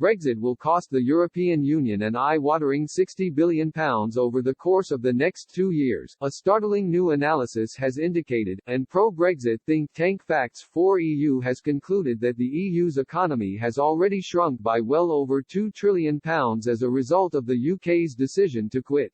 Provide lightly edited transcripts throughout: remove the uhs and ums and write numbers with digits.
Brexit will cost the European Union an eye-watering £60 billion over the course of the next 2 years, a startling new analysis has indicated, and pro-Brexit think tank Facts4EU has concluded that the EU's economy has already shrunk by well over £2 trillion as a result of the UK's decision to quit.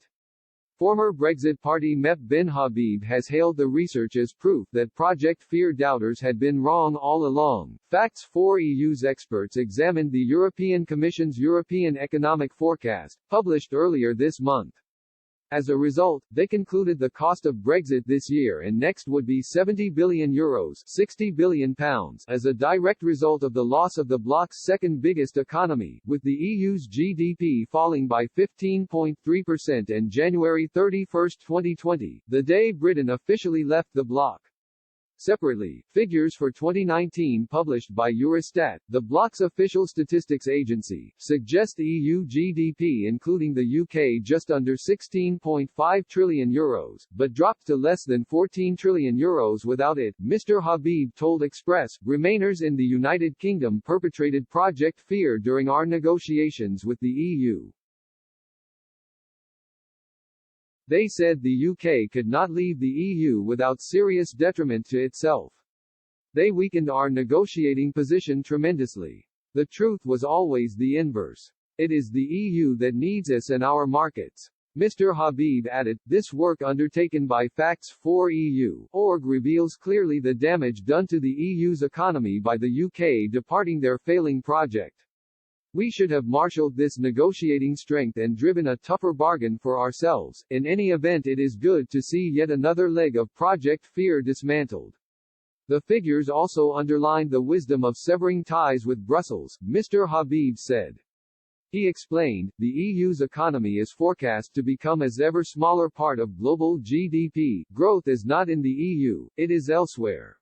Former Brexit party MEP bin Habib has hailed the research as proof that Project Fear doubters had been wrong all along. Facts4EU's experts examined the European Commission's European Economic Forecast, published earlier this month. As a result, they concluded the cost of Brexit this year and next would be €70 billion, £60 billion, as a direct result of the loss of the bloc's second biggest economy, with the EU's GDP falling by 15.3% on January 31, 2020, the day Britain officially left the bloc. Separately, figures for 2019 published by Eurostat, the bloc's official statistics agency, suggest EU GDP including the UK just under €16.5 trillion, but dropped to less than €14 trillion without it. Mr. Habib told Express, Remainers in the United Kingdom perpetrated Project Fear during our negotiations with the EU. They said the UK could not leave the EU without serious detriment to itself. They weakened our negotiating position tremendously. The truth was always the inverse. It is the EU that needs us and our markets. Mr. Habib added, this work undertaken by Facts4EU.org reveals clearly the damage done to the EU's economy by the UK departing their failing project. We should have marshaled this negotiating strength and driven a tougher bargain for ourselves. In any event, it is good to see yet another leg of Project Fear dismantled. The figures also underlined the wisdom of severing ties with Brussels, Mr. Habib said. He explained, the EU's economy is forecast to become as ever smaller part of global GDP. Growth is not in the EU, it is elsewhere.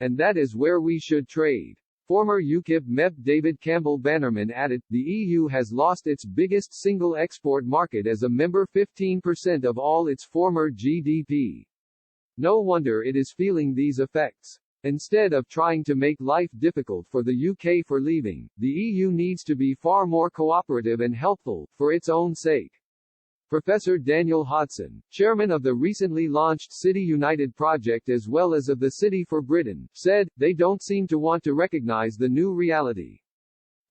And that is where we should trade. Former UKIP MEP David Campbell-Bannerman added, the EU has lost its biggest single export market as a member, 15% of all its former GDP. No wonder it is feeling these effects. Instead of trying to make life difficult for the UK for leaving, the EU needs to be far more cooperative and helpful, for its own sake. Professor Daniel Hodson, chairman of the recently launched City United project as well as of the City for Britain, said, they don't seem to want to recognize the new reality.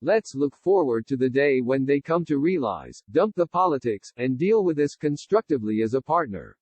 Let's look forward to the day when they come to realize, dump the politics, and deal with us constructively as a partner.